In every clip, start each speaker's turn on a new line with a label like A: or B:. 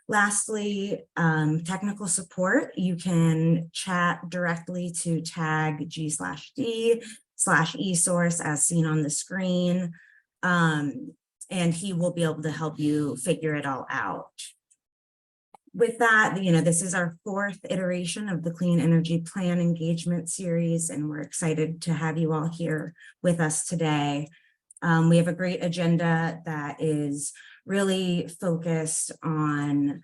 A: Lastly, technical support. You can chat directly to tag G/D/eSource as seen on the screen, and he will be able to help you figure it all out. With that, this is our 4th iteration of the Clean Energy Plan Engagement Series, and we're excited to have you all here with us today. We have a great agenda that is really focused on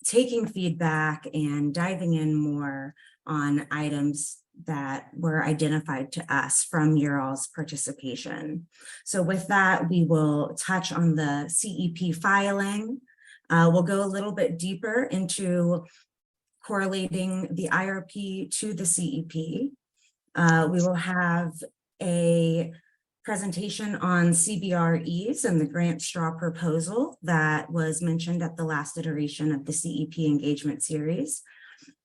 A: taking feedback and diving in more on items that were identified to us from your all's participation. So with that, we will touch on the CEP filing. We'll go a little bit deeper into correlating the IRP to the CEP. We will have a presentation on CBREs and the grant straw proposal that was mentioned at the last iteration of the CEP engagement series,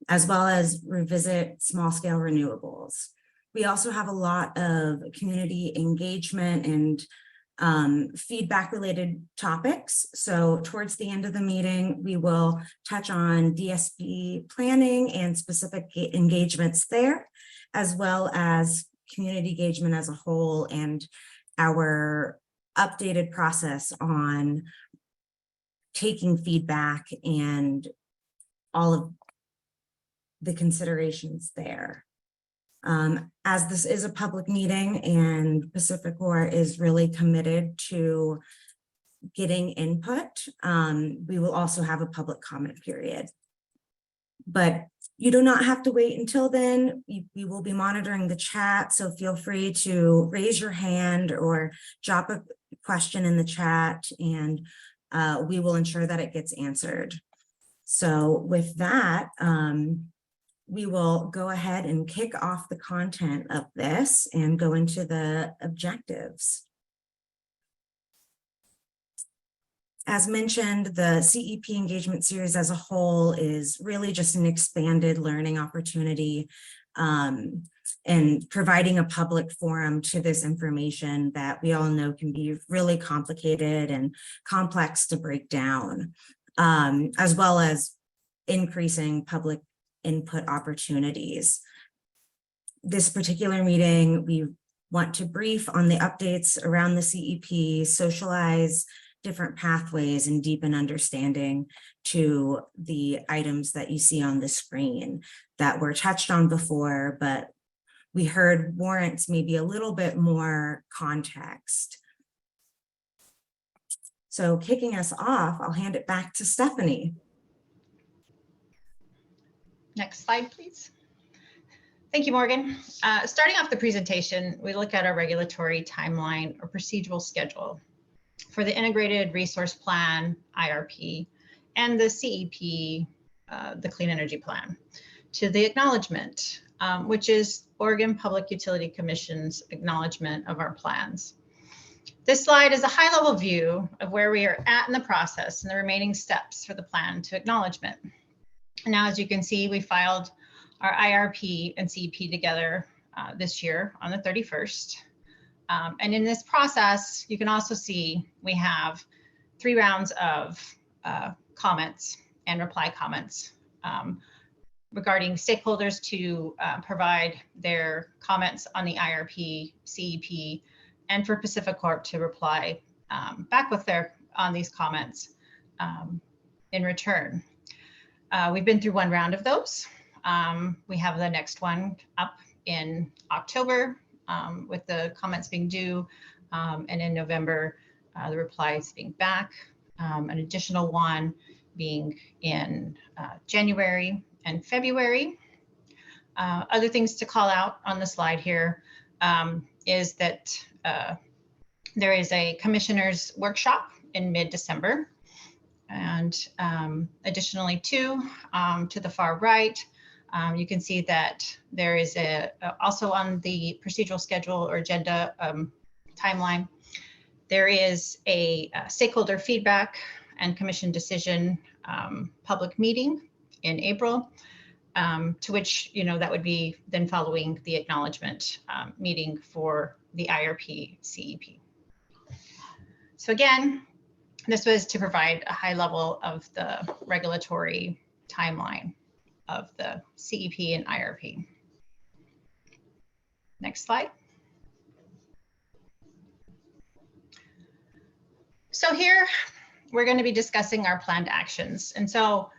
A: as well as revisit small-scale renewables. We also have a lot of community engagement and feedback-related topics. So towards the end of the meeting, we will touch on DSP planning and specific engagements there, as well as community engagement as a whole and our updated process on taking feedback and all of the considerations there. As this is a public meeting and PacifiCorp is really committed to getting input, we will also have a public comment period. But you do not have to wait until then. We will be monitoring the chat, so feel free to raise your hand or drop a question in the chat, and we will ensure that it gets answered. So with that, we will go ahead and kick off the content of this and go into the objectives. As mentioned, the CEP engagement series as a whole is really just an expanded learning opportunity and providing a public forum to this information that we all know can be really complicated and complex to break down, as well as increasing public input opportunities. This particular meeting, we want to brief on the updates around the CEP, socialize different pathways, and deepen understanding to the items that you see on the screen that were touched on before, but we heard warrants maybe a little bit more context. So kicking us off, I'll hand it back to Stephanie.
B: Next slide, please. Thank you, Morgan. Starting off the presentation, we look at our regulatory timeline or procedural schedule for the Integrated Resource Plan, IRP, and the CEP, the Clean Energy Plan, to the acknowledgement, which is Oregon Public Utility Commission's acknowledgement of our plans. This slide is a high-level view of where we are at in the process and the remaining steps for the plan to acknowledgement. Now, as you can see, we filed our IRP and CEP together this year on the 31st. And in this process, you can also see we have 3 rounds of comments and reply comments regarding stakeholders to provide their comments on the IRP, CEP, and for PacifiCorp to reply back with on these comments in return. We've been through 1 round of those. We have the next one up in October with the comments being due, and in November, the replies being back, an additional one being in January and February. Other things to call out on the slide here is that there is a commissioners workshop in mid-December, and additionally to the far right, you can see that there is also on the procedural schedule or agenda timeline, there is a stakeholder feedback and commission decision public meeting in April, to which, that would be then following the acknowledgement meeting for the IRP CEP. So again, This was to provide a high level of the regulatory timeline of the CEP and IRP. Next slide. So here we're going to be discussing our planned actions. And so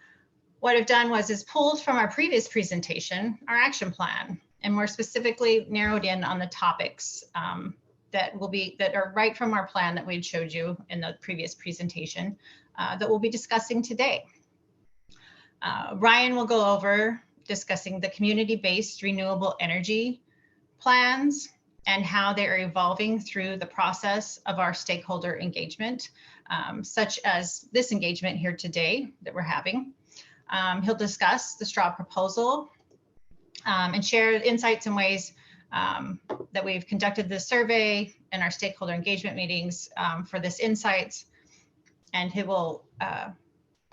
B: what I've done is pulled from our previous presentation, our action plan, and more specifically narrowed in on the topics that are right from our plan that we had showed you in the previous presentation that we'll be discussing today. Ryan will go over discussing the community-based renewable energy plans and how they're evolving through the process of our stakeholder engagement, such as this engagement here today that we're having. He'll discuss the straw proposal and share insights and ways that we've conducted this survey and our stakeholder engagement meetings for this insights. And he will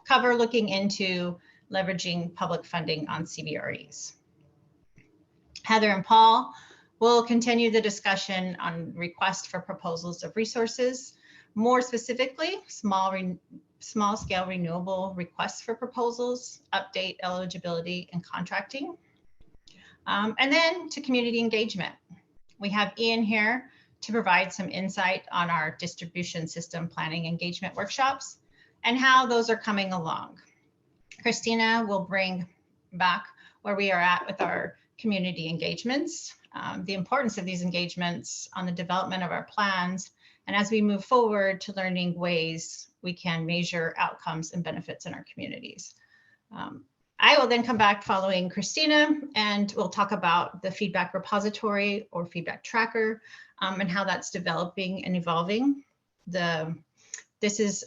B: cover looking into leveraging public funding on CBREs. Heather and Paul will continue the discussion on request for proposals of resources, more specifically, small scale renewable requests for proposals, update eligibility and contracting. And then to community engagement. We have Ian here to provide some insight on our distribution system planning engagement workshops and how those are coming along. Christina will bring back where we are at with our community engagements, the importance of these engagements on the development of our plans, and as we move forward to learning ways we can measure outcomes and benefits in our communities. I will then come back following Christina, and we'll talk about the feedback repository or feedback tracker and how that's developing and evolving. This is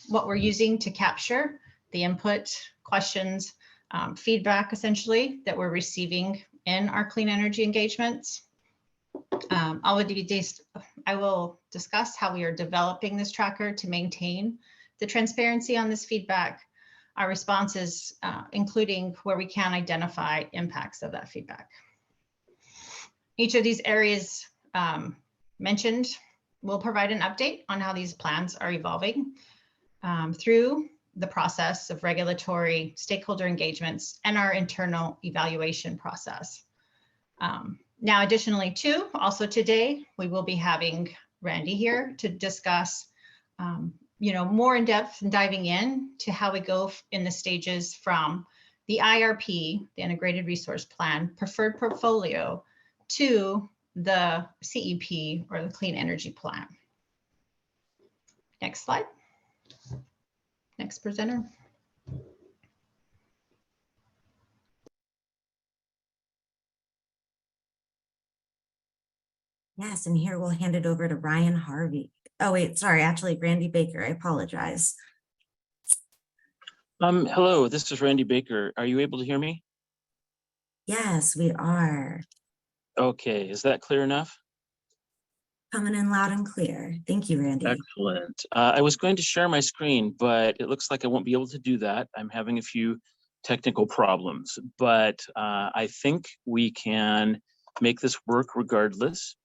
B: what we're using to capture the input, questions, feedback essentially that we're receiving in our clean energy engagements. I will discuss how we are developing this tracker to maintain the transparency on this feedback, our responses, including where we can identify impacts of that feedback. Each of these areas mentioned will provide an update on how these plans are evolving through the process of regulatory stakeholder engagements and our internal evaluation process. Now, additionally, too, also today, we will be having Randy here to discuss more in depth and diving in to how we go in the stages from the IRP, the Integrated Resource Plan, preferred portfolio, to the CEP or the Clean Energy Plan. Next slide. Next presenter.
A: Yes, and here we'll hand it over to Ryan Harvey. Oh, wait, sorry, actually, Randy Baker. I apologize.
C: Hello, this is Randy Baker. Are you able to hear me?
A: Yes, we are.
C: Okay, is that clear enough?
A: Coming in loud and clear. Thank you, Randy.
C: Excellent. I was going to share my screen, but it looks like I won't be able to do that. I'm having a few technical problems, but I think we can make this work regardless.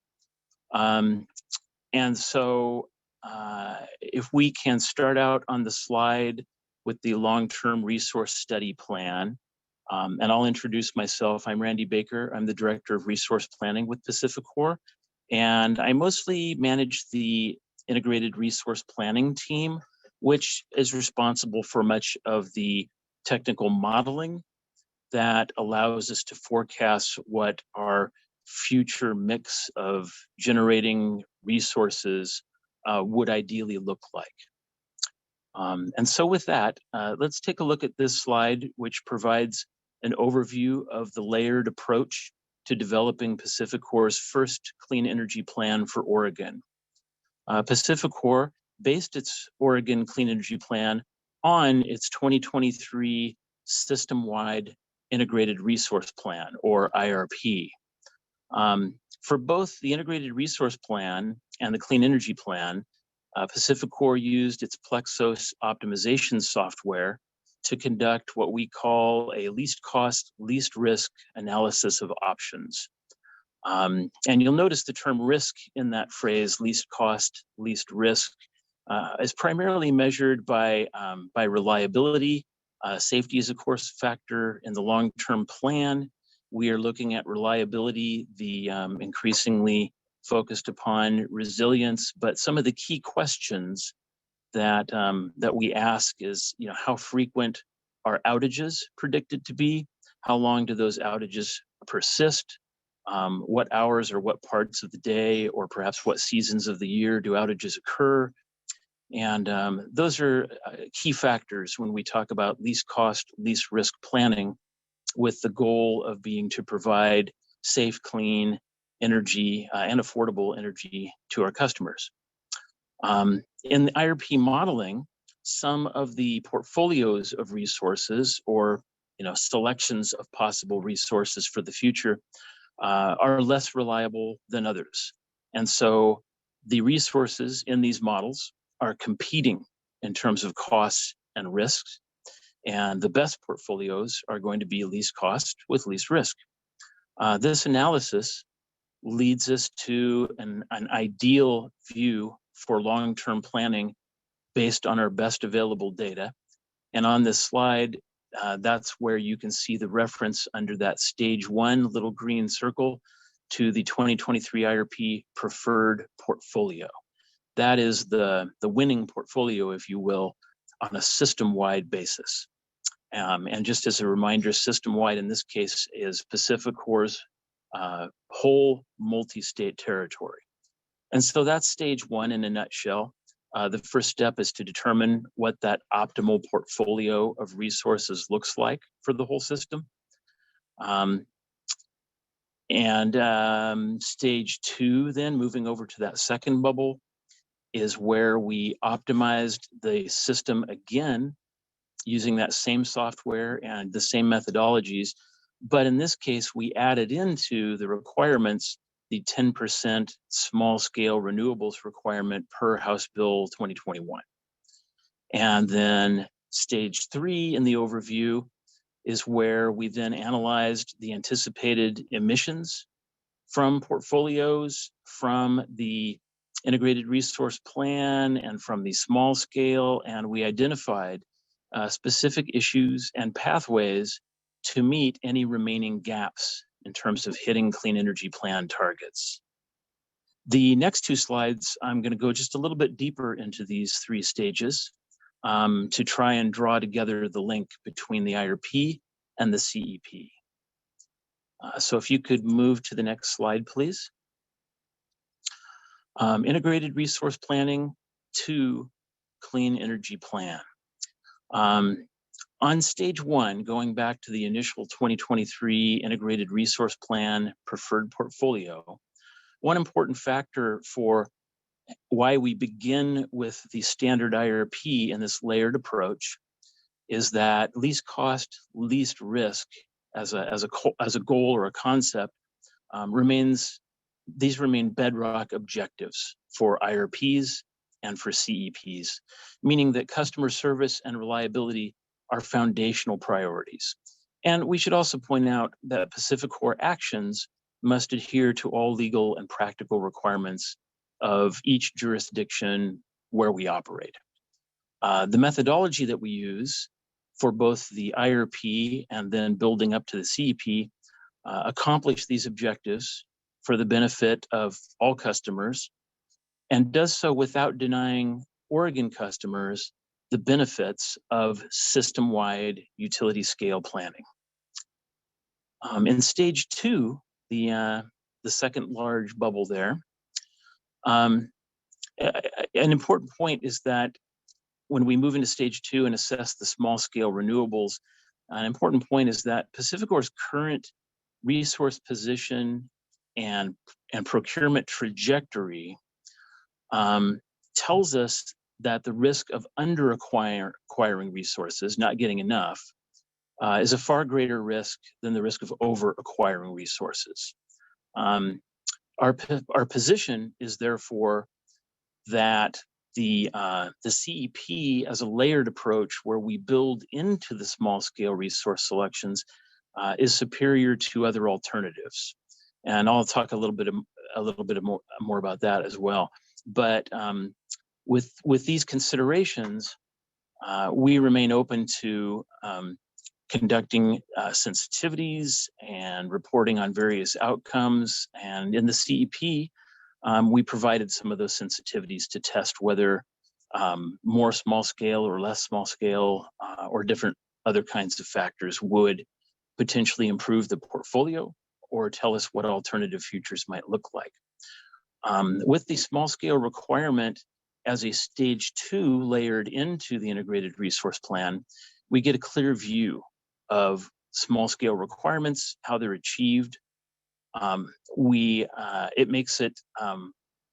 C: And so if we can start out on the slide with the long-term resource study plan, and I'll introduce myself. I'm Randy Baker. I'm the Director of Resource Planning with PacifiCorp, and I mostly manage the Integrated Resource Planning team, which is responsible for much of the technical modeling that allows us to forecast what our future mix of generating resources would ideally look like. And so with that, let's take a look at this slide, which provides an overview of the layered approach to developing PacifiCorp's first clean energy plan for Oregon. PacifiCorp based its Oregon Clean Energy Plan on its 2023 system-wide Integrated Resource Plan, or IRP. For both the Integrated Resource Plan and the Clean Energy Plan, PacifiCorp used its Plexos optimization software to conduct what we call a least cost, least risk analysis of options. And you'll notice the term risk in that phrase, least cost, least risk, is primarily measured by reliability. Safety is, of course, a factor in the long-term plan. We are looking at reliability, the increasingly focused upon resilience, but some of the key questions that we ask is, how frequent are outages predicted to be? How long do those outages persist? What hours or what parts of the day, or perhaps what seasons of the year do outages occur? And those are key factors when we talk about least cost, least risk planning, with the goal of being to provide safe, clean energy and affordable energy to our customers. In the IRP modeling, some of the portfolios of resources, or selections of possible resources for the future, are less reliable than others. And so the resources in these models are competing in terms of costs and risks. And the best portfolios are going to be least cost with least risk. This analysis leads us to an ideal view for long-term planning based on our best available data. And on this slide, that's where you can see the reference under that stage 1 little green circle to the 2023 IRP preferred portfolio. That is the winning portfolio, if you will, on a system-wide basis. And just as a reminder, system-wide in this case is PacifiCorp's whole multi-state territory. And so that's stage 1 in a nutshell. The first step is to determine what that optimal portfolio of resources looks like for the whole system. Stage 2, then moving over to that second bubble, is where we optimized the system again using that same software and the same methodologies. But in this case, we added into the requirements the 10% small scale renewables requirement per House Bill 2021. And then stage 3 in the overview is where we then analyzed the anticipated emissions from portfolios, from the integrated resource plan, and from the small scale, and we identified specific issues and pathways to meet any remaining gaps in terms of hitting clean energy plan targets. The next 2 slides, I'm going to go just a little bit deeper into these 3 stages to try and draw together the link between the IRP and the CEP. So if you could move to the next slide, please. Integrated resource planning to clean energy plan. On stage 1, going back to the initial 2023 integrated resource plan preferred portfolio, one important factor for why we begin with the standard IRP in this layered approach is that least cost, least risk as a goal or a concept these remain bedrock objectives for IRPs and for CEPs, meaning that customer service and reliability are foundational priorities. And we should also point out that PacifiCorp actions must adhere to all legal and practical requirements of each jurisdiction where we operate. The methodology that we use for both the IRP and then building up to the CEP accomplish these objectives for the benefit of all customers, and does so without denying Oregon customers the benefits of system-wide utility scale planning. In stage 2, the second large bubble there, an important point is that when we move into stage 2 and assess the small scale renewables, an important point is that PacifiCorp's current resource position and procurement trajectory tells us that the risk of under acquiring resources, not getting enough, is a far greater risk than the risk of over acquiring resources. Our position is therefore that the CEP as a layered approach where we build into the small scale resource selections is superior to other alternatives. And I'll talk a little bit more about that as well. But With these considerations, we remain open to conducting sensitivities and reporting on various outcomes. And in the CEP, we provided some of those sensitivities to test whether more small scale or less small scale or different other kinds of factors would potentially improve the portfolio or tell us what alternative futures might look like. With the small scale requirement as a stage 2 layered into the integrated resource plan, we get a clear view of small scale requirements, how they're achieved. It makes it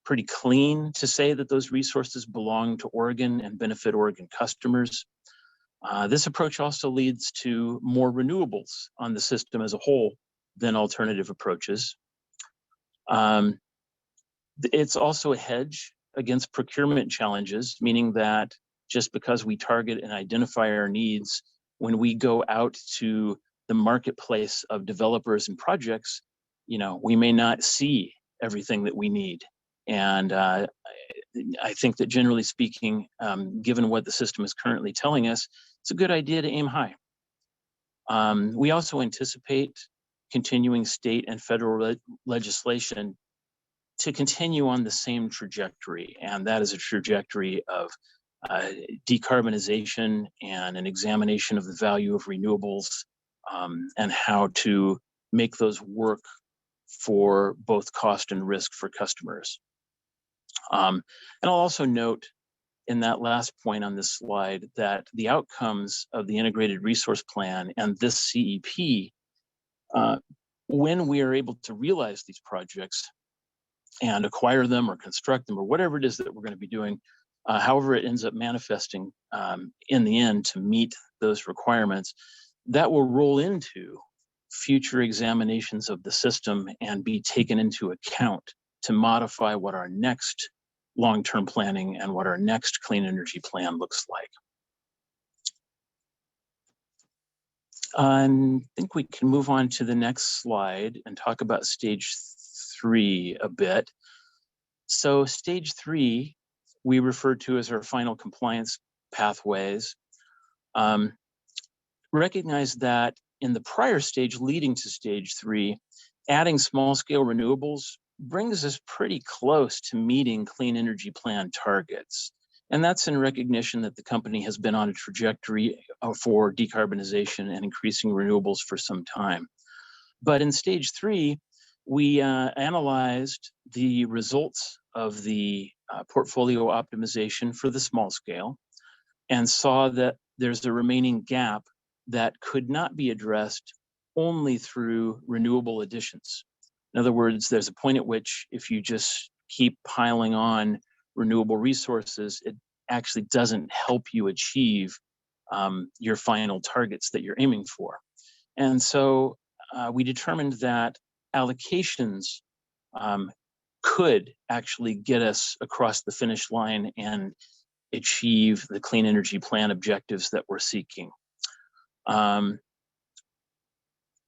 C: pretty clean to say that those resources belong to Oregon and benefit Oregon customers. This approach also leads to more renewables on the system as a whole than alternative approaches. It's also a hedge against procurement challenges, meaning that just because we target and identify our needs, when we go out to the marketplace of developers and projects, we may not see everything that we need. And I think that generally speaking, given what the system is currently telling us, it's a good idea to aim high. We also anticipate continuing state and federal legislation to continue on the same trajectory, and that is a trajectory of decarbonization and an examination of the value of renewables and how to make those work for both cost and risk for customers. And I'll also note in that last point on this slide that the outcomes of the integrated resource plan and this CEP, when we are able to realize these projects and acquire them or construct them or whatever it is that we're going to be doing, however it ends up manifesting in the end to meet those requirements, that will roll into future examinations of the system and be taken into account to modify what our next long-term planning and what our next clean energy plan looks like. I think we can move on to the next slide and talk about stage 3 a bit. So stage 3, we refer to as our final compliance pathways. Recognize that in the prior stage leading to stage 3, adding small scale renewables brings us pretty close to meeting clean energy plan targets. And that's in recognition that the company has been on a trajectory for decarbonization and increasing renewables for some time. But in stage 3, we analyzed the results of the portfolio optimization for the small scale and saw that there's a remaining gap that could not be addressed only through renewable additions. In other words, there's a point at which if you just keep piling on renewable resources, it actually doesn't help you achieve your final targets that you're aiming for. And so we determined that allocations could actually get us across the finish line and achieve the clean energy plan objectives that we're seeking.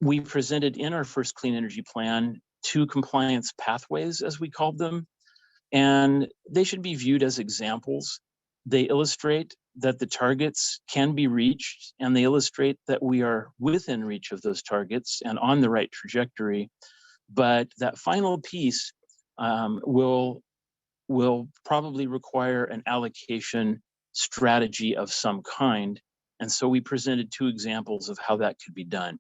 C: We presented in our first clean energy plan 2 compliance pathways, as we called them, and they should be viewed as examples. They illustrate that the targets can be reached, and they illustrate that we are within reach of those targets and on the right trajectory. But that final piece will probably require an allocation strategy of some kind. And so we presented 2 examples of how that could be done.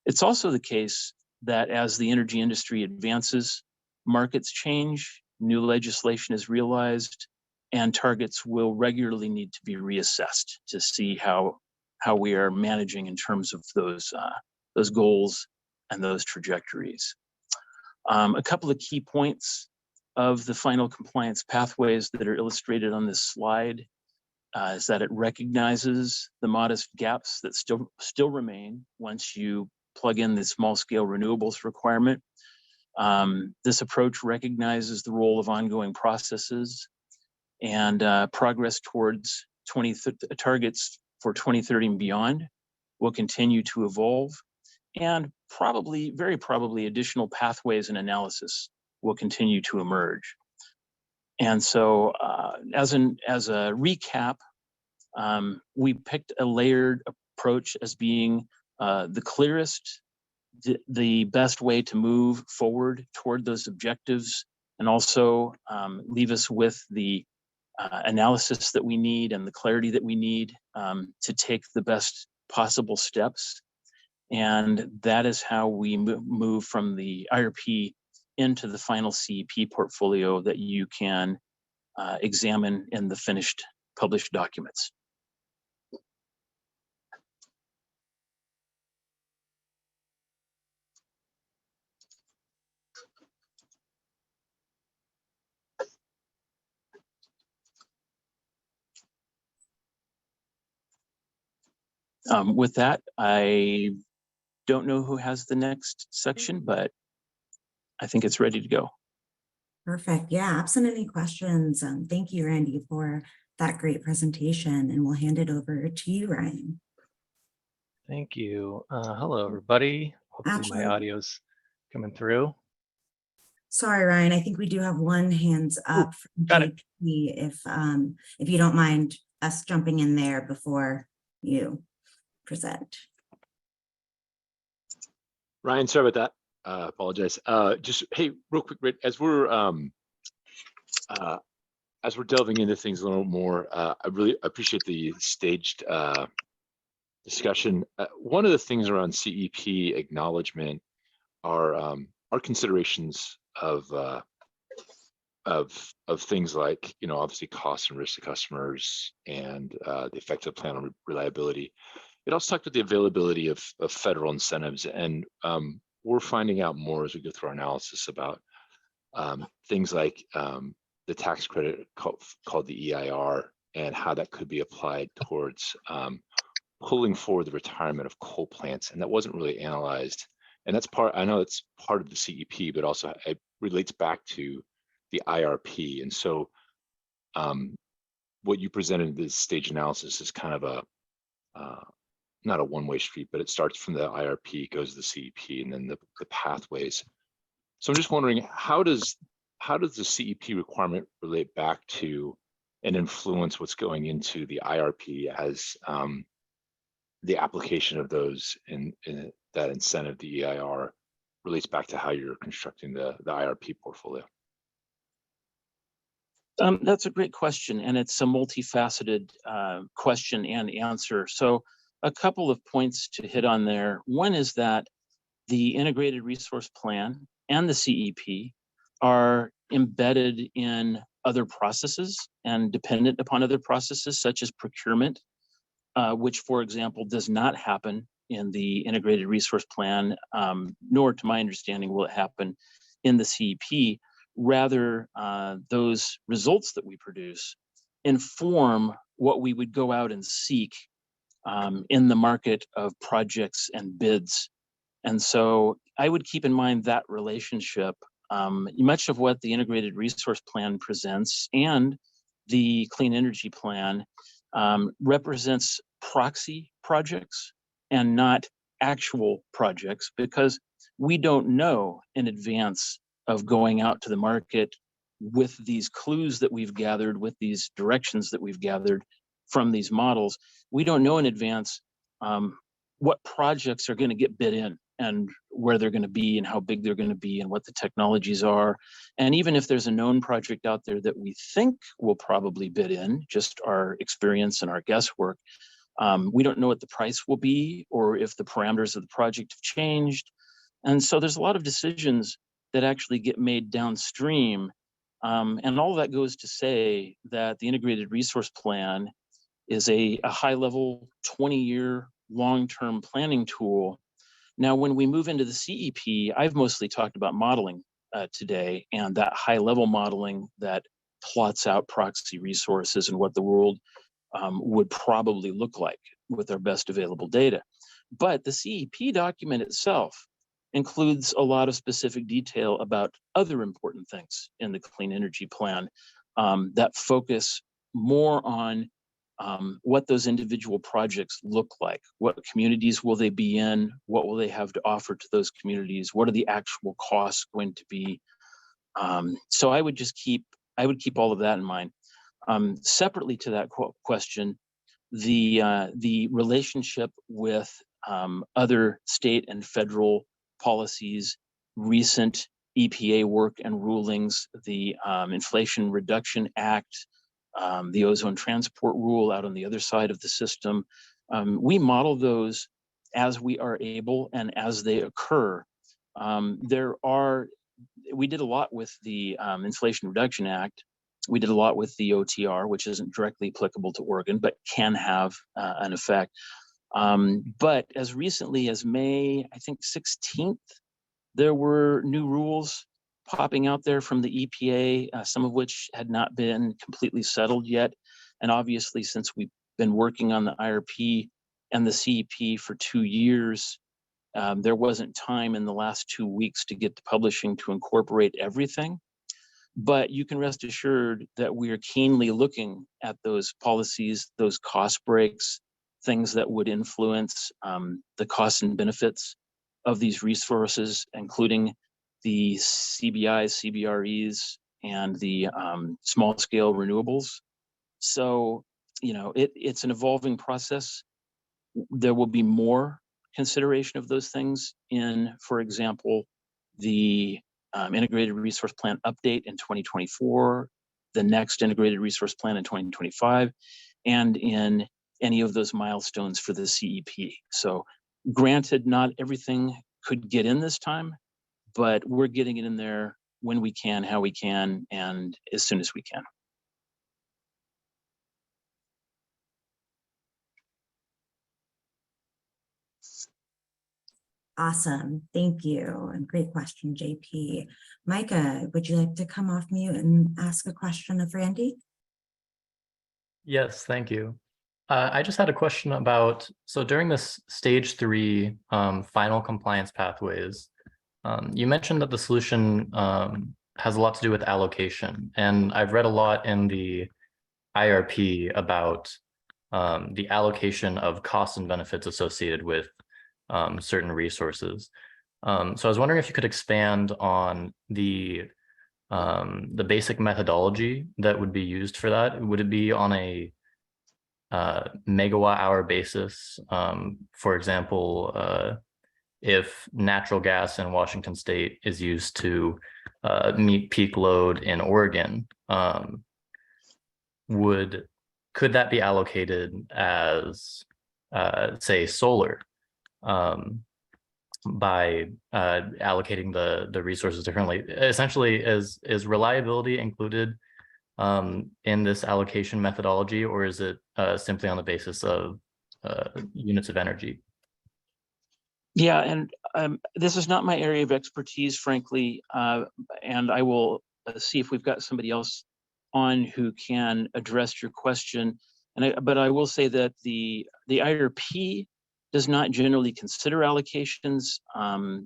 C: It's also the case that as the energy industry advances, markets change, new legislation is realized, and targets will regularly need to be reassessed to see how we are managing in terms of those goals and those trajectories. A couple of key points of the final compliance pathways that are illustrated on this slide is that it recognizes the modest gaps that still remain once you plug in the small scale renewables requirement. This approach recognizes the role of ongoing processes and progress towards targets for 2030 and beyond will continue to evolve, and very probably additional pathways and analysis will continue to emerge. And so as a recap, we picked a layered approach as being the clearest, the best way to move forward toward those objectives, and also leave us with the analysis that we need and the clarity that we need to take the best possible steps. And that is how we move from the IRP into the final CEP portfolio that you can examine in the finished published documents. With that, I don't know who has the next section, but I think it's ready to go.
A: Perfect. Yeah, absent any questions, thank you, Randy, for that great presentation, and we'll hand it over to you, Ryan.
D: Thank you. Hello, everybody. Hopefully
A: Actually,
D: my audio's coming through.
A: sorry, Ryan, I think we do have one hands up from
D: got it.
A: JP, if you don't mind us jumping in there before you present.
E: Ryan, sorry about that. Apologize. Just hey, real quick, as we're delving into things a little more, I really appreciate the staged discussion. One of the things around CEP acknowledgement are our considerations of things like, you know, obviously costs and risks to customers and the effect of plan on reliability. It also talked about the availability of federal incentives, and we're finding out more as we go through our analysis about things like the tax credit called the EIR, and how that could be applied towards pulling forward the retirement of coal plants, and that wasn't really analyzed. And that's part, I know it's part of the CEP, but also it relates back to the IRP. And so what you presented in this stage analysis is kind of a, not a one-way street, but it starts from the IRP, goes to the CEP, and then the pathways. So I'm just wondering, how does the CEP requirement relate back to and influence what's going into the IRP as the application of those in that incentive, the EIR, relates back to how you're constructing the IRP portfolio?
C: That's a great question, and it's a multifaceted question and answer. So a couple of points to hit on there. One is that the Integrated Resource Plan and the CEP are embedded in other processes and dependent upon other processes, such as procurement, which, for example, does not happen in the Integrated Resource Plan, nor, to my understanding, will it happen in the CEP. Rather, those results that we produce inform what we would go out and seek in the market of projects and bids. And so I would keep in mind that relationship. Much of what the Integrated Resource Plan presents and the Clean Energy Plan represents proxy projects and not actual projects, because we don't know in advance of going out to the market with these clues that we've gathered, with these directions that we've gathered from these models. We don't know in advance what projects are going to get bid in and where they're going to be and how big they're going to be and what the technologies are. And even if there's a known project out there that we think will probably bid in, just our experience and our guesswork, we don't know what the price will be or if the parameters of the project have changed. And so there's a lot of decisions that actually get made downstream. And all that goes to say that the Integrated Resource Plan is a high-level 20-year long-term planning tool. Now, when we move into the CEP, I've mostly talked about modeling today, and that high-level modeling that plots out proxy resources and what the world would probably look like with our best available data. But the CEP document itself includes a lot of specific detail about other important things in the Clean Energy Plan that focus more on what those individual projects look like. What communities will they be in? What will they have to offer to those communities? What are the actual costs going to be? So I would just keep I would keep all of that in mind. Separately to that question, the relationship with other state and federal policies, recent EPA work and rulings, the Inflation Reduction Act, the ozone transport rule out on the other side of the system. We model those as we are able and as they occur. We did a lot with the Inflation Reduction Act. We did a lot with the OTR, which isn't directly applicable to Oregon, but can have an effect. But as recently as May, I think 16th, there were new rules popping out there from the EPA, some of which had not been completely settled yet. And obviously, since we've been working on the IRP and the CEP for 2 years, there wasn't time in the last 2 weeks to get to publishing to incorporate everything. But you can rest assured that we are keenly looking at those policies, those cost breaks, things that would influence the costs and benefits of these resources, including the CBIs, CBREs, and the small scale renewables. So, it's an evolving process. There will be more consideration of those things in, for example, the integrated resource plan update in 2024, the next integrated resource plan in 2025, and in any of those milestones for the CEP. So granted, not everything could get in this time, but we're getting it in there when we can, how we can, and as soon as we can.
A: Awesome. Thank you. And great question, JP. Micah, would you like to come off mute and ask a question of Randy?
D: Yes, thank you. I just had a question about, so during this stage 3 final compliance pathways, you mentioned that the solution has a lot to do with allocation. And I've read a lot in the IRP about the allocation of costs and benefits associated with certain resources. So I was wondering if you could expand on the basic methodology that would be used for that. Would it be on a megawatt hour basis? For example, if natural gas in Washington State is used to meet peak load in Oregon, could that be allocated as, say, solar, by allocating the resources differently? Essentially, is reliability included in this allocation methodology, or is it simply on the basis of units of energy?
C: Yeah, and this is not my area of expertise, frankly, and I will see if we've got somebody else on who can address your question. But I will say that the IRP does not generally consider allocations.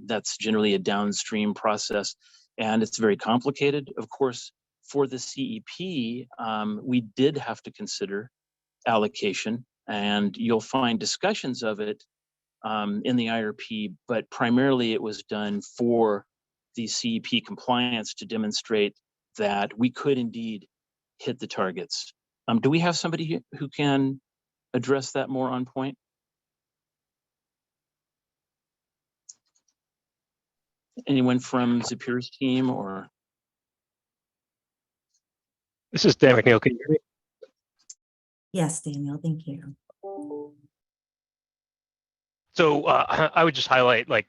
C: That's generally a downstream process, and it's very complicated. Of course, for the CEP, we did have to consider allocation, and you'll find discussions of it in the IRP, but primarily it was done for the CEP compliance to demonstrate that we could indeed hit the targets. Do we have somebody who can address that more on point? Anyone from Zapier's team or?
F: This is Dan McNeil. Can you hear me?
A: Yes, Daniel, thank you.
F: So I would just highlight like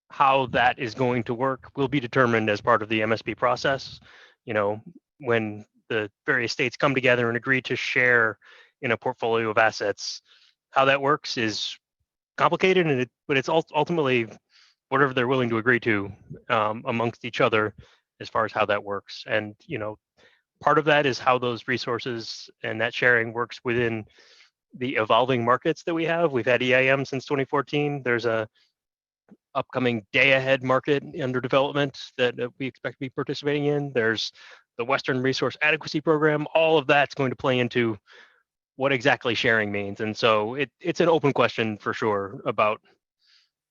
F: how that is going to work will be determined as part of the MSP process. When the various states come together and agree to share in a portfolio of assets, how that works is complicated, but it's ultimately whatever they're willing to agree to amongst each other as far as how that works. And part of that is how those resources and that sharing works within the evolving markets that we have. We've had EIM since 2014. There's a upcoming day-ahead market under development that we expect to be participating in. There's the Western Resource Adequacy Program. All of that's going to play into what exactly sharing means. And so it's an open question for sure about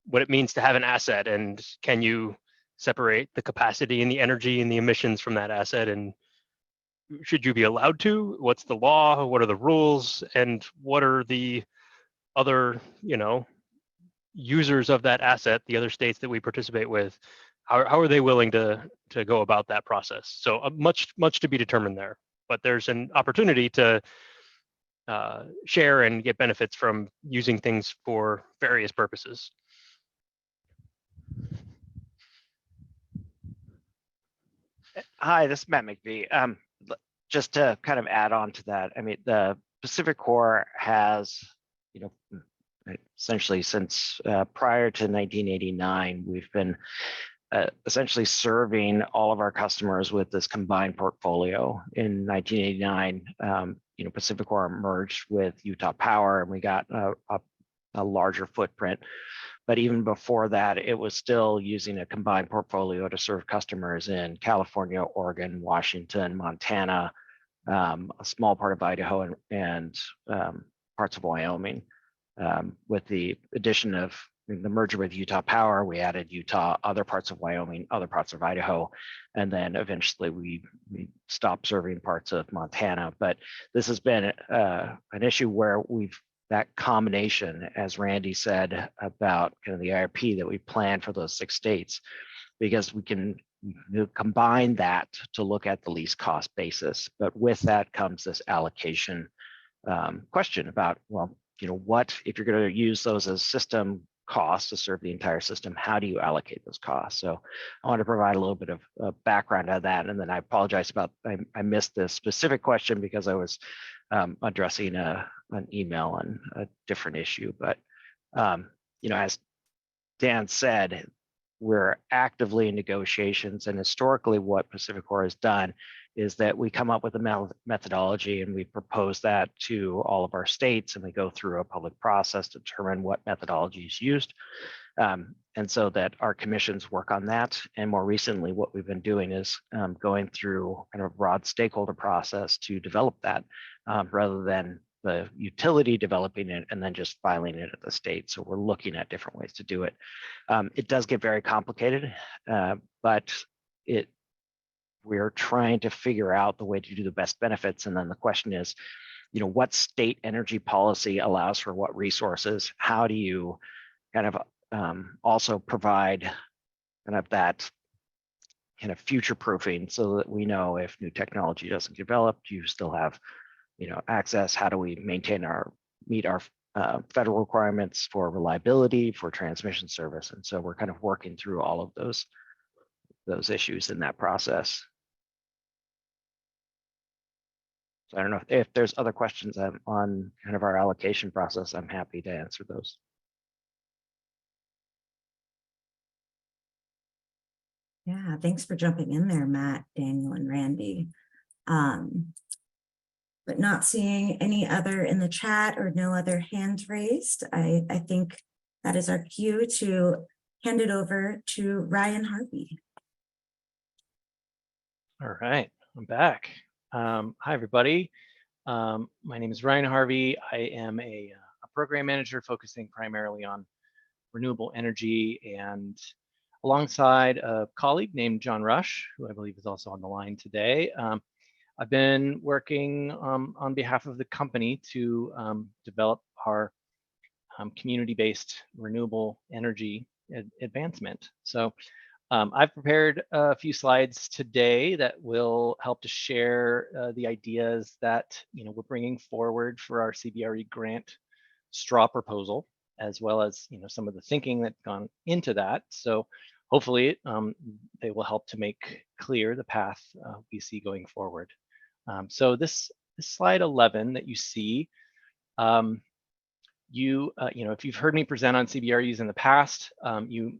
F: what it means to have an asset, and can you separate the capacity and the energy and the emissions from that asset, and should you be allowed to? What's the law? What are the rules? And what are the other, users of that asset, the other states that we participate with? How are they willing to go about that process? So much to be determined there. But there's an opportunity to share and get benefits from using things for various purposes.
G: Hi, this is Matt McVie. Just to kind of add on to that, I mean, the Pacific Corps has, essentially since prior to 1989, we've been essentially serving all of our customers with this combined portfolio. In 1989, Pacific Corps merged with Utah Power, and we got a larger footprint. But even before that, it was still using a combined portfolio to serve customers in California, Oregon, Washington, Montana, a small part of Idaho, and parts of Wyoming. With the addition of the merger with Utah Power, we added Utah, other parts of Wyoming, other parts of Idaho, and then eventually we stopped serving parts of Montana. But this has been an issue where that combination, as Randy said, about kind of the IRP that we planned for those 6 states, because we can combine that to look at the least cost basis. But with that comes this allocation question about, well, what if you're going to use those as system costs to serve the entire system, how do you allocate those costs? So I want to provide a little bit of background on that. And then I apologize about, I missed the specific question because I was addressing an email on a different issue. But, as Dan said, we're actively in negotiations, and historically what Pacific Corps has done is that we come up with a methodology and we propose that to all of our states, and we go through a public process to determine what methodology is used. And so that our commissions work on that. And more recently, what we've been doing is going through kind of a broad stakeholder process to develop that rather than the utility developing it and then just filing it at the state. So we're looking at different ways to do it. It does get very complicated, but we're trying to figure out the way to do the best benefits. And then the question is, what state energy policy allows for what resources? How do you kind of also provide kind of that kind of future proofing so that we know if new technology doesn't develop, you still have access? How do we meet our federal requirements for reliability, for transmission service? And so we're kind of working through all of those issues in that process. So I don't know if there's other questions on kind of our allocation process. I'm happy to answer those.
A: Yeah, thanks for jumping in there, Matt, Daniel, and Randy. But not seeing any other in the chat or no other hands raised, I think that is our cue to hand it over to Ryan Harvey.
H: All right, I'm back. Hi, everybody. My name is Ryan Harvey. I am a program manager focusing primarily on renewable energy, and alongside a colleague named John Rush, who I believe is also on the line today. I've been working on behalf of the company to develop our community-based renewable energy advancement. So I've prepared a few slides today that will help to share the ideas that we're bringing forward for our CBRE grant straw proposal, as well as some of the thinking that's gone into that. So hopefully they will help to make clear the path we see going forward. So this slide 11 that you see, if you've heard me present on CBREs in the past,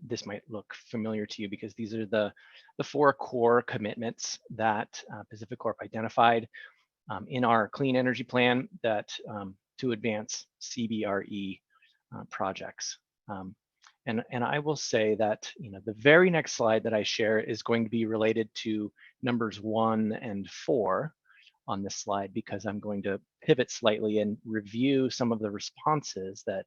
H: this might look familiar to you because these are the 4 core commitments that Pacific Corp identified in our clean energy plan that to advance CBRE projects. And I will say that the very next slide that I share is going to be related to numbers 1 and 4 on this slide, because I'm going to pivot slightly and review some of the responses that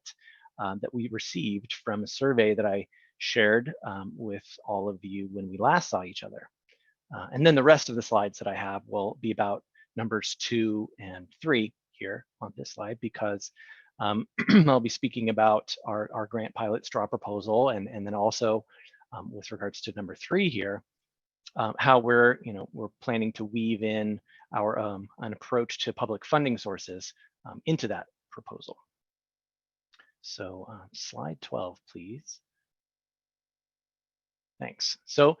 H: we received from a survey that I shared with all of you when we last saw each other. And then the rest of the slides that I have will be about numbers 2 and 3 here on this slide, because I'll be speaking about our grant pilot straw proposal, and then also with regards to number 3 here, how we're planning to weave in our an approach to public funding sources into that proposal. So slide 12, please. Thanks. So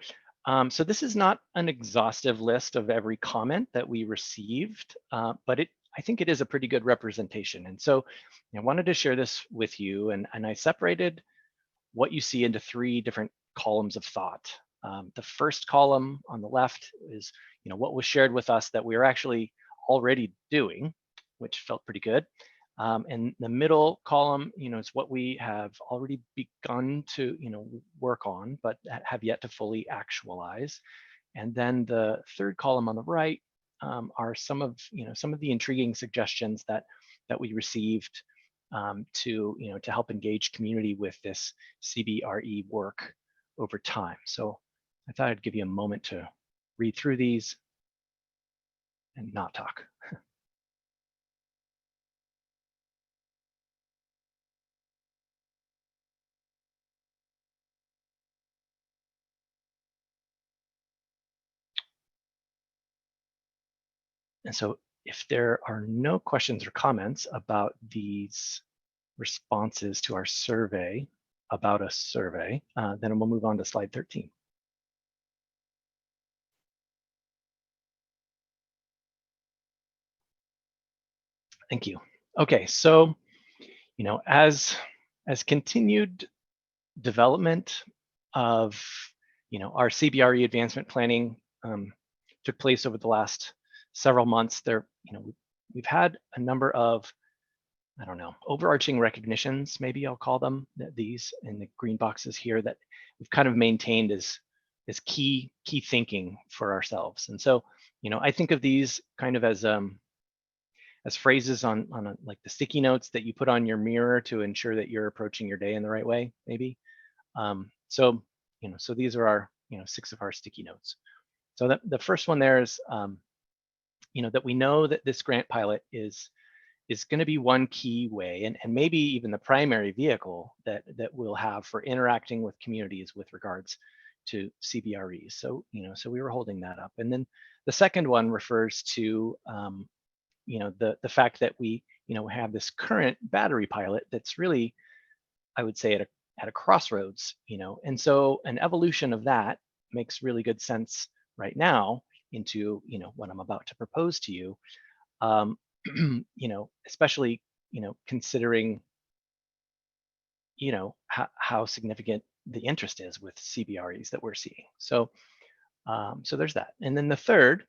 H: this is not an exhaustive list of every comment that we received, but I think it is a pretty good representation. And so I wanted to share this with you, and I separated what you see into 3 different columns of thought. The first column on the left is what was shared with us that we are actually already doing, which felt pretty good. And the middle column, is what we have already begun to, work on, but have yet to fully actualize. And then the third column on the right are some of the intriguing suggestions that we received to help engage community with this CBRE work over time. So I thought I'd give you a moment to read through these and not talk. And so if there are no questions or comments about these responses to our survey, about a survey, then we'll move on to slide 13. Thank you. Okay, so as continued development of our CBRE advancement planning took place over the last several months, we've had a number of, I don't know, overarching recognitions, maybe I'll call them, these in the green boxes here, that we've kind of maintained as key thinking for ourselves. And so I think of these kind of as phrases on like the sticky notes that you put on your mirror to ensure that you're approaching your day in the right way, maybe. So these are our 6 of our sticky notes. So the first one there is that we know that this grant pilot is going to be one key way, and maybe even the primary vehicle that we'll have for interacting with communities with regards to CBRE. So so we were holding that up. And then the second one refers to the fact that we have this current battery pilot that's really, I would say, at a crossroads, and so an evolution of that makes really good sense right now into what I'm about to propose to you, especially considering how significant the interest is with CBREs that we're seeing. So so there's that. And then the third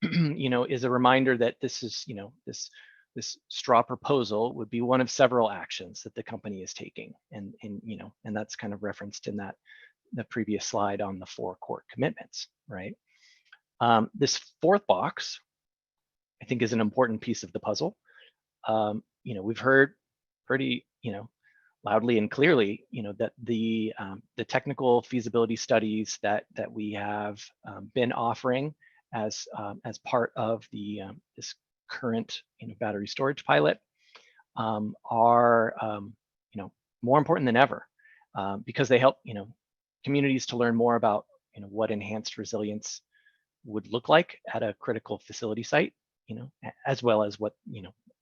H: is a reminder that this is this straw proposal would be one of several actions that the company is taking, and that's kind of referenced in the previous slide on the 4 core commitments, right? This fourth box, I think, is an important piece of the puzzle. We've heard pretty loudly and clearly that the technical feasibility studies that we have been offering as part of the this current battery storage pilot are more important than ever, because they help communities to learn more about what enhanced resilience would look like at a critical facility site, as well as what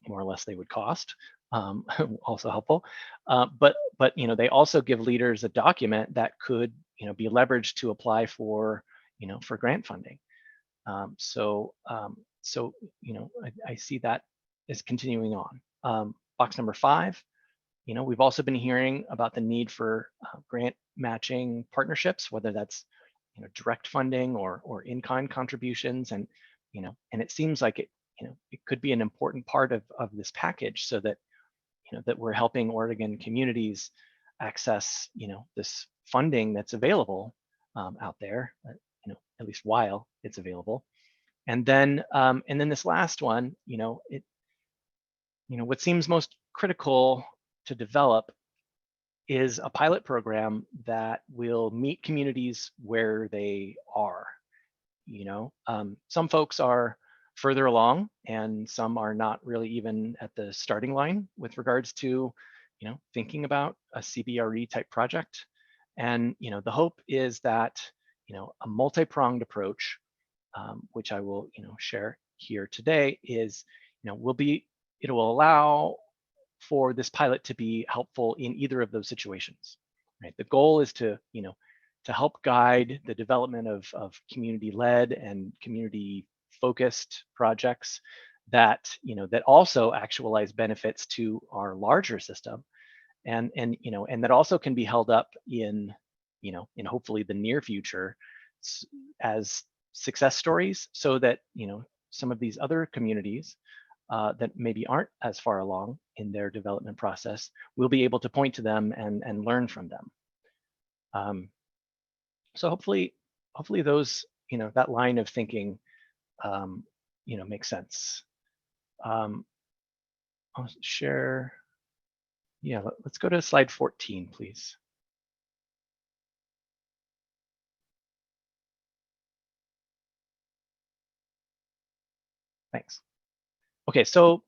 H: more or less they would cost. Also helpful, but they also give leaders a document that could be leveraged to apply for for grant funding. So I see that as continuing on. Box number 5, we've also been hearing about the need for grant matching partnerships, whether that's direct funding or in-kind contributions, and and it seems like it could be an important part of this package, so that that we're helping Oregon communities access this funding that's available out there, at least while it's available. And then this last one, what seems most critical to develop is a pilot program that will meet communities where they are. Some folks are further along, and some are not really even at the starting line with regards to, thinking about a CBRE type project. And, the hope is that, a multi-pronged approach, which I will, share here today, is, it will allow for this pilot to be helpful in either of those situations, right? The goal is to, to help guide the development of community-led and community-focused projects that, that also actualize benefits to our larger system, and that also can be held up in, in hopefully the near future as success stories, so that, some of these other communities that maybe aren't as far along in their development process, we'll be able to point to them and learn from them. So hopefully those, that line of thinking, makes sense. I'll share. Yeah, let's go to slide 14, please. Thanks. Okay, so,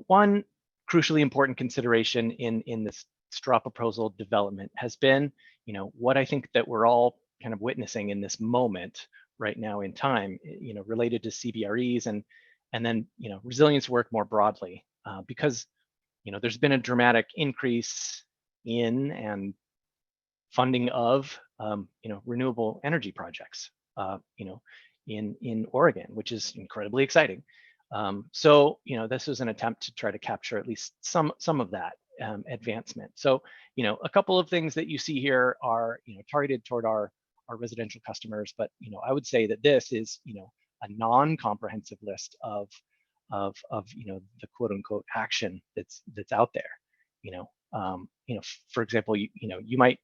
H: one crucially important consideration in this straw proposal development has been, what I think that we're all kind of witnessing in this moment right now in time, related to CBREs and then, resilience work more broadly, because, there's been a dramatic increase in and funding of, renewable energy projects, in Oregon, which is incredibly exciting. So, this was an attempt to try to capture at least some of that advancement. So, a couple of things that you see here are, targeted toward our residential customers, but, I would say that this is, a non-comprehensive list of the quote unquote action that's out there. For example, you might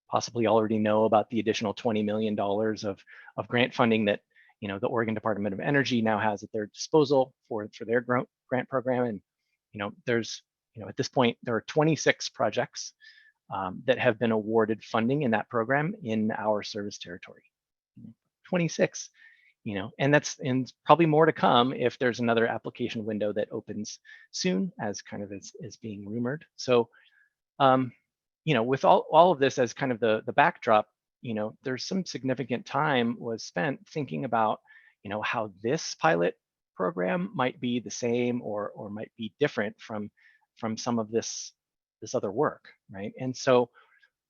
H: possibly already know about the additional $20 million of grant funding that, the Oregon Department of Energy now has at their disposal for their grant program. And, there's, at this point, there are 26 projects that have been awarded funding in that program in our service territory. 26, and and probably more to come if there's another application window that opens soon, as kind of is being rumored. So, with all of this as kind of the backdrop, there's some significant time was spent thinking about, how this pilot program might be the same or might be different from some of this other work, right? And so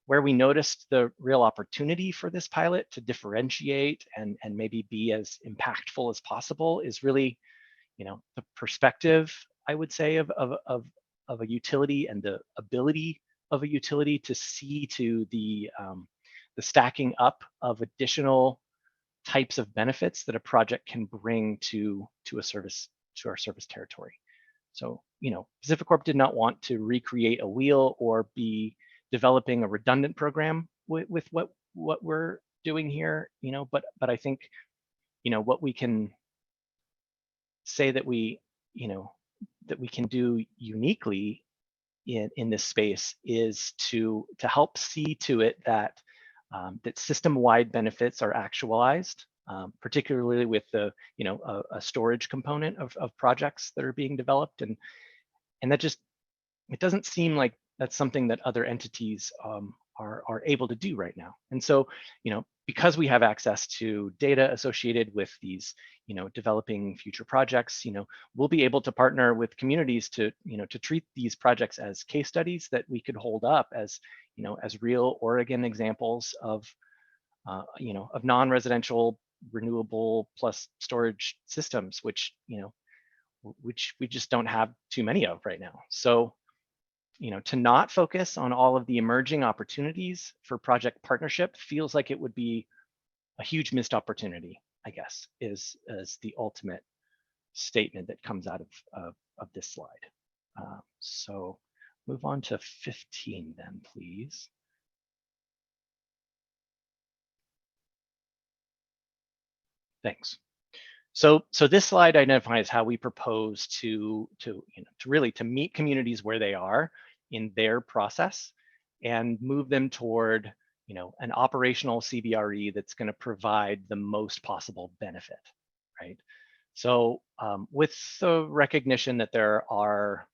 H: where we noticed the real opportunity for this pilot to differentiate and maybe be as impactful as possible is really, the perspective, I would say, of a utility and the ability of a utility to see to the stacking up of additional types of benefits that a project can bring to our service territory. So, PacifiCorp did not want to recreate a wheel or be developing a redundant program with what we're doing here, but I think, what we can say that we can do uniquely in this space is to help see to it that that system-wide benefits are actualized, particularly with the a storage component of projects that are being developed, and that just, it doesn't seem like that's something that other entities are able to do right now. And so, because we have access to data associated with these, developing future projects, we'll be able to partner with communities to, to treat these projects as case studies that we could hold up as, as real Oregon examples of, of non-residential renewable plus storage systems, which, which we just don't have too many of right now. So, to not focus on all of the emerging opportunities for project partnership feels like it would be a huge missed opportunity, I guess, is the ultimate statement that comes out of this slide. So move on to 15 then, please. Thanks. So this slide identifies how we propose to really meet communities where they are in their process and move them toward, an operational CBRE that's going to provide the most possible benefit, right? So with the recognition that there are